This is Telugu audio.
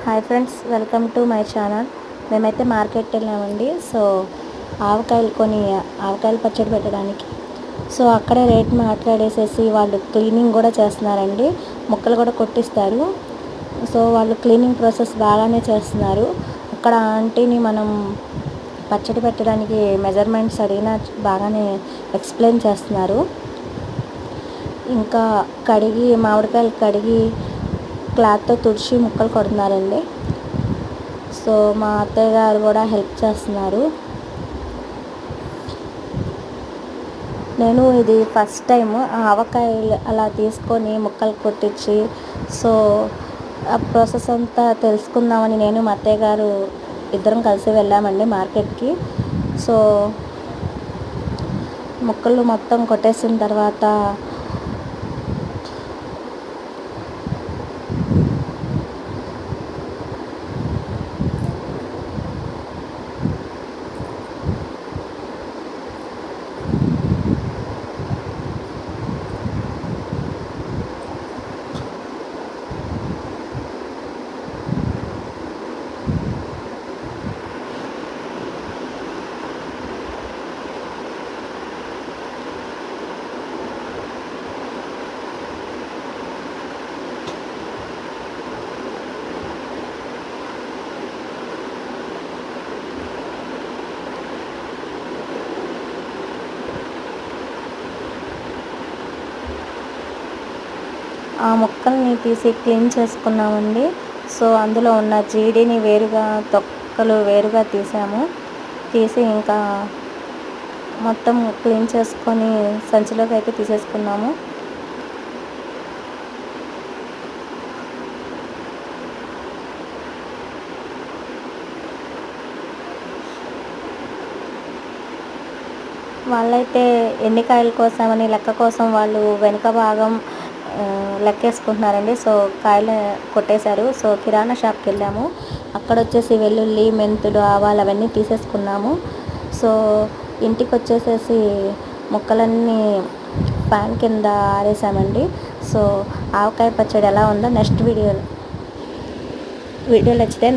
Hi friends, welcome to my channel. మేమైతే మార్కెట్కి వెళ్ళామండి. సో ఆవకాయలు పచ్చడి పెట్టడానికి. సో అక్కడే రేట్ మాట్లాడేసేసి వాళ్ళు క్లీనింగ్ కూడా చేస్తున్నారండి. ముక్కలు కూడా కొట్టిస్తారు. సో వాళ్ళు క్లీనింగ్ ప్రాసెస్ బాగానే చేస్తున్నారు. అక్కడ ఆంటీని మనం పచ్చడి పెట్టడానికి మెజర్మెంట్స్ అడిగినా బాగానే ఎక్స్ప్లెయిన్ చేస్తున్నారు. ఇంకా మామిడికాయలు కడిగి క్లాత్తో తుడిచి ముక్కలు కొడుతున్నారండి. సో మా అత్తయ్య గారు కూడా హెల్ప్ చేస్తున్నారు. నేను ఇది ఫస్ట్ టైం ఆవకాయలు అలా తీసుకొని ముక్కలు కొట్టించి సో ఆ ప్రాసెస్ అంతా తెలుసుకుందామని నేను మా అత్తయ్య గారు ఇద్దరం కలిసి వెళ్ళామండి మార్కెట్కి. సో ముక్కలు మొత్తం కొట్టేసిన తర్వాత ఆ ముక్కల్ని తీసి క్లీన్ చేసుకున్నామండి. సో అందులో ఉన్న జీడిని తొక్కలు వేరుగా తీసి ఇంకా మొత్తం క్లీన్ చేసుకొని సంచిలోకి అయితే తీసేసుకున్నాము. వాళ్ళైతే ఎన్ని కాయల కోసమని లెక్క కోసం వాళ్ళు వెనుక భాగం లెక్కేసుకుంటున్నారండి. సో కాయలు కొట్టేశారు. సో కిరాణా షాప్కి వెళ్ళాము. అక్కడ వచ్చేసి వెల్లుల్లి, మెంతులు, ఆవాలు అవన్నీ తీసేసుకున్నాము. సో ఇంటికి వచ్చేసేసి ముక్కలన్నీ ఫ్యాన్ కింద ఆరేసామండి. సో ఆవకాయ పచ్చడి ఎలా ఉందో నెక్స్ట్ వీడియోలో నచ్చితే